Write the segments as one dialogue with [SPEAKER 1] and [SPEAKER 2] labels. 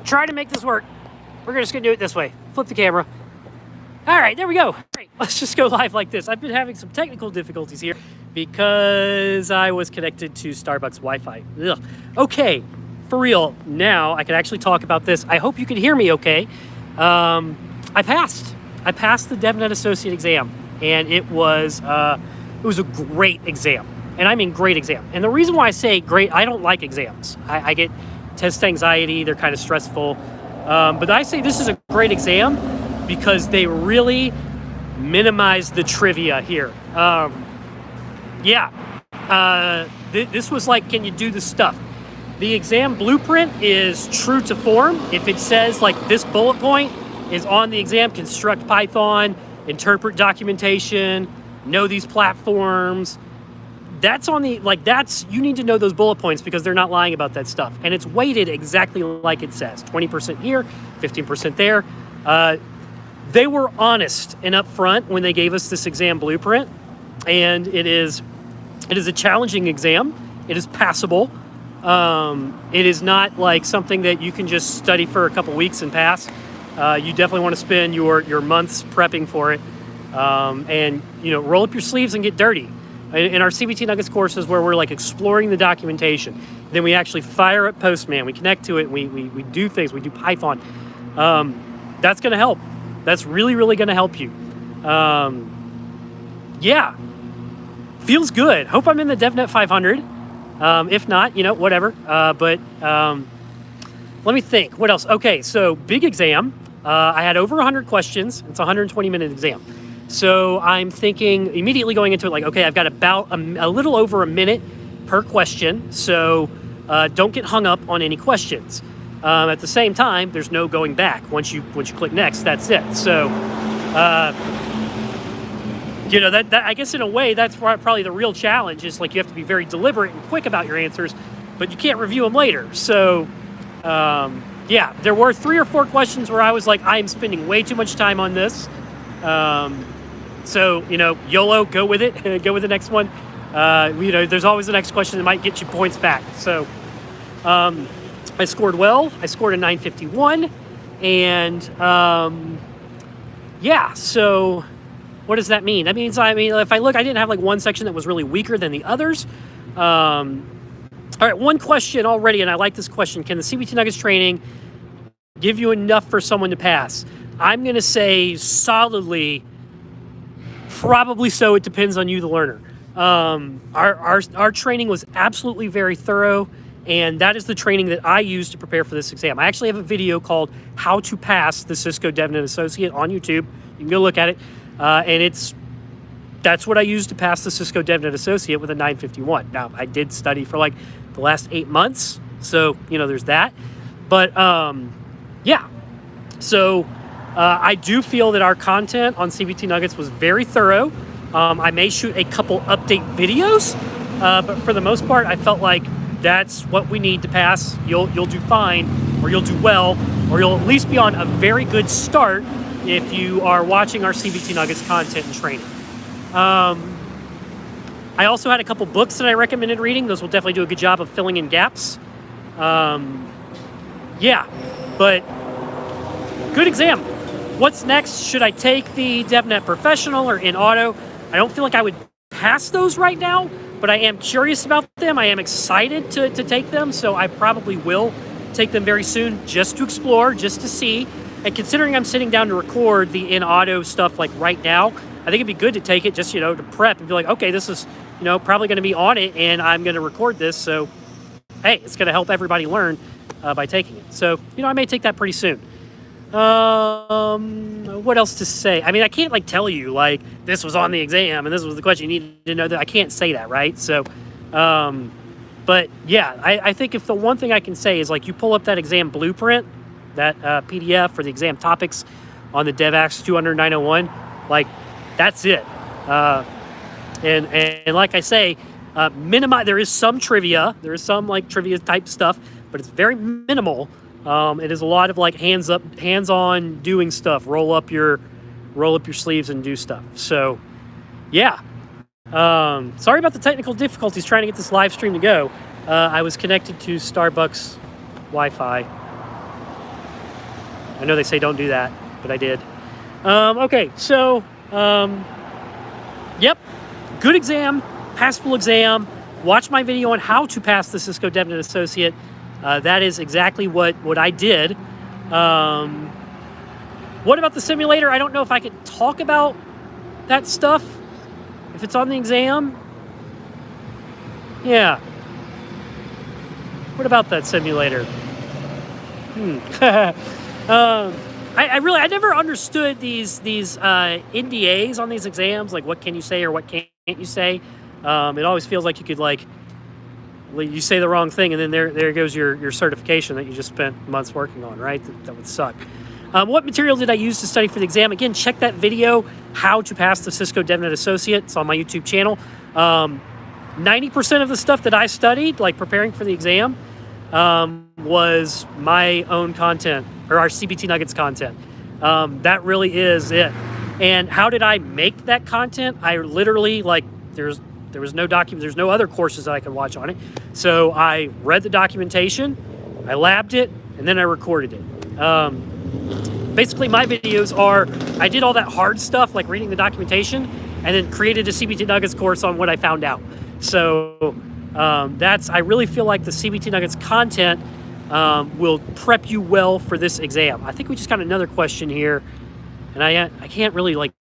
[SPEAKER 1] Try to make this work. We're just gonna do it this way. Flip the camera. All right, there we go. All right, let's just go live like this. I've been having some technical difficulties here because I was connected to Starbucks Wi-Fi. Ugh. Okay, for real, now I can actually talk about this. I hope you can hear me okay. I passed the DevNet Associate exam, and it was a great exam. And I mean great exam. And the reason why I say great, I don't like exams. I get test anxiety, they're kind of stressful. But I say this is a great exam because they really minimize the trivia here. This was like, can you do the stuff? The exam blueprint is true to form. If it says like this bullet point is on the exam, construct Python, interpret documentation, know these platforms, that's on the, you need to know those bullet points because they're not lying about that stuff. And it's weighted exactly like it says, 20% here, 15% there. They were honest and upfront when they gave us this exam blueprint. And it is a challenging exam. It is passable. It is not like something that you can just study for a couple weeks and pass. You definitely want to spend your months prepping for it. And roll up your sleeves and get dirty. In our CBT Nuggets courses where we're like exploring the documentation, then we actually fire up Postman, we connect to it, we do things, we do Python. That's going to help. That's really, really going to help you. Yeah, feels good. Hope I'm in the DevNet 500. If not, whatever. But let me think. What else? Okay, so big exam. I had over 100 questions. It's a 120-minute exam. So I'm thinking immediately going into it like, okay, I've got about a little over a minute per question. So don't get hung up on any questions. At the same time, there's no going back. Once you click next, that's it. So, that I guess in a way, that's probably the real challenge is like you have to be very deliberate and quick about your answers, but you can't review them later. So, there were 3 or 4 questions where I was like, I am spending way too much time on this. So, YOLO, go with it, go with the next one. There's always the next question that might get you points back. So, I scored well. I scored a 951. And, so what does that mean? That means, if I look, I didn't have like one section that was really weaker than the others. All right, one question already, and I like this question. Can the CBT Nuggets training give you enough for someone to pass? I'm going to say solidly, probably so. It depends on you, the learner. Our training was absolutely very thorough, and that is the training that I used to prepare for this exam. I actually have a video called How to Pass the Cisco DevNet Associate on YouTube. You can go look at it, and that's what I used to pass the Cisco DevNet Associate with a 951. Now, I did study for like the last 8 months, so, there's that. But, So I do feel that our content on CBT Nuggets was very thorough. I may shoot a couple update videos, but for the most part, I felt like that's what we need to pass. You'll do fine, or you'll do well, or you'll at least be on a very good start if you are watching our CBT Nuggets content and training. I also had a couple books that I recommended reading. Those will definitely do a good job of filling in gaps. But good exam. What's next? Should I take the DevNet Professional or in auto? I don't feel like I would pass those right now, but I am curious about them. I am excited to take them, so I probably will take them very soon just to explore, just to see. And considering I'm sitting down to record the in auto stuff like right now, I think it'd be good to take it just, to prep and be like, okay, this is, probably going to be on it and I'm going to record this. So, hey, it's going to help everybody learn by taking it. So, I may take that pretty soon. What else to say? I can't tell you this was on the exam and this was the question you need to know. That I can't say that, right? So, but yeah, I think if the one thing I can say is you pull up that exam blueprint, that PDF for the exam topics on the DevAX 200-901, that's it. And like I say, minimize. There is some trivia. There is some trivia type stuff, but it's very minimal. It is a lot of hands-on doing stuff. Roll up your sleeves and do stuff. So, yeah. Sorry about the technical difficulties trying to get this live stream to go. I was connected to Starbucks Wi-Fi. I know they say don't do that, but I did. Okay, so, yep, good exam, passable exam. Watch my video on how to pass the Cisco DevNet Associate. That is exactly what I did. What about the simulator? I don't know if I could talk about that stuff if it's on the exam. Yeah. What about that simulator? I never understood these NDAs on these exams, like what can you say or what can't you say. It always feels like you could, like, you say the wrong thing and then there goes your certification that you just spent months working on, right? That would suck. What material did I use to study for the exam? Again, check that video, How to Pass the Cisco DevNet Associate. It's on my YouTube channel. 90% of the stuff that I studied, like preparing for the exam, was my own content, or our CBT Nuggets content. That really is it. And how did I make that content? I literally, like, there was no document, there's no other courses that I could watch on it. So I read the documentation, I labbed it, and then I recorded it. Basically, my videos are, I did all that hard stuff, like reading the documentation, and then created a CBT Nuggets course on what I found out. So I really feel like the CBT Nuggets content will prep you well for this exam. I think we just got another question here, and I can't really, like,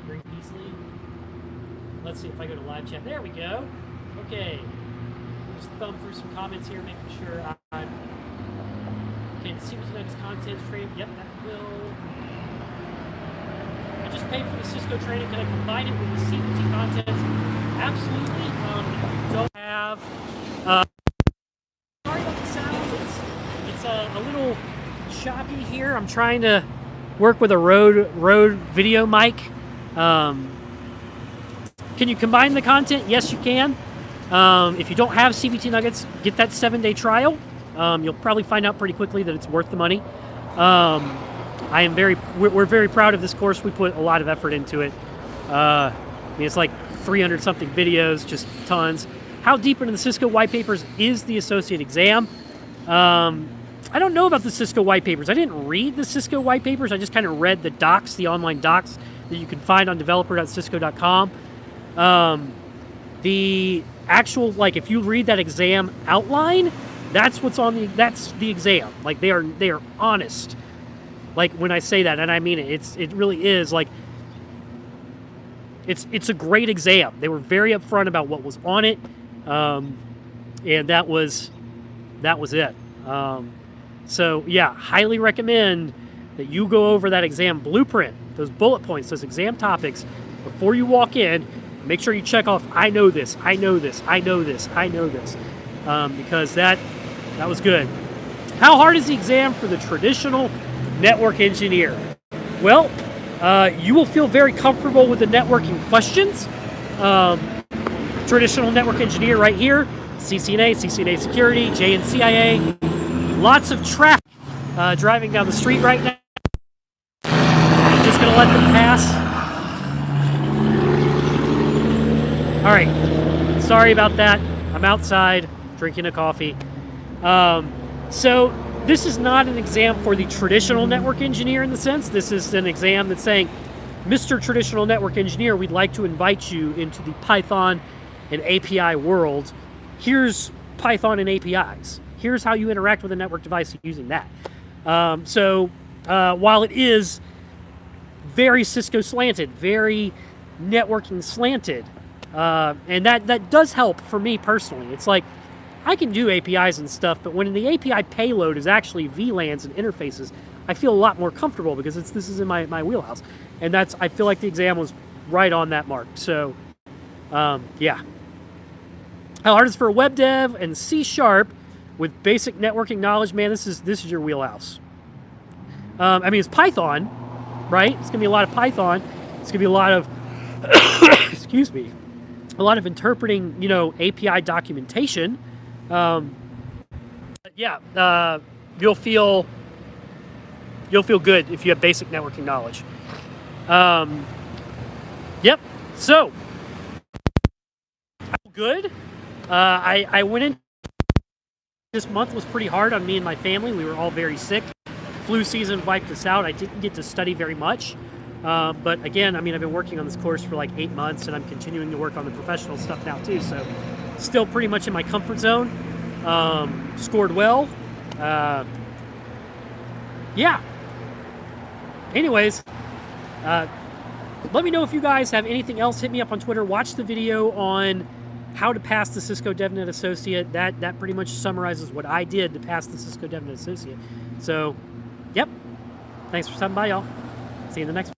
[SPEAKER 1] very easily. Let's see if I go to live chat. There we go. Okay. Just thumb through some comments here, making sure I'm... Okay, the CBT Nuggets content training. Yep, that will... I just paid for the Cisco training. Can I combine it with the CBT content? Absolutely. If you don't have... sorry about the sound. It's a little choppy here. I'm trying to work with a Rode video mic. Can you combine the content? Yes, you can. If you don't have CBT Nuggets, get that 7-day trial. You'll probably find out pretty quickly that it's worth the money. We're very proud of this course. We put a lot of effort into it. I mean, it's like 300 something videos, just tons. How deep into the Cisco white papers is the associate exam? I don't know about the Cisco white papers. I didn't read the Cisco white papers. I just kind of read the docs, the online docs that you can find on developer.cisco.com. The actual, like, if you read that exam outline, that's that's the exam. Like, they are honest. Like, when I say that, and I mean it, it really is, like, it's a great exam. They were very upfront about what was on it, and that was it. So yeah, highly recommend that you go over that exam blueprint, those bullet points, those exam topics before you walk in. Make sure you check off, I know this, I know this, I know this, I know this, because that was good. How hard is the exam for the traditional network engineer? Well, you will feel very comfortable with the networking questions. Traditional network engineer right here, CCNA security, JNCIA, lots of traffic driving down the street right now. I'm just gonna let them pass. All right, sorry about that. I'm outside drinking a coffee. So this is not an exam for the traditional network engineer in the sense. This is an exam that's saying, Mr. Traditional Network Engineer, we'd like to invite you into the Python and API world. Here's Python and APIs. Here's how you interact with a network device using that. While it is very Cisco slanted, very networking slanted, and that does help for me personally. It's like, I can do APIs and stuff, but when the API payload is actually VLANs and interfaces, I feel a lot more comfortable because this is in my wheelhouse. And I feel like the exam was right on that mark. So, yeah. How hard is it for a web dev and C# with basic networking knowledge? Man, this is your wheelhouse. I mean, it's Python, right? It's gonna be a lot of Python. It's gonna be a lot of, excuse me, a lot of interpreting, API documentation. Yeah, you'll feel good if you have basic networking knowledge. Yep. So, good. I went in. This month was pretty hard on me and my family. We were all very sick. Flu season wiped us out. I didn't get to study very much. But again, I mean, I've been working on this course for like 8 months, and I'm continuing to work on the professional stuff now too. So still pretty much in my comfort zone. Scored well. Yeah. Anyways, let me know if you guys have anything else. Hit me up on Twitter. Watch the video on how to pass the Cisco DevNet Associate. That pretty much summarizes what I did to pass the Cisco DevNet Associate. So, yep. Thanks for stopping by, y'all. See you in the next one.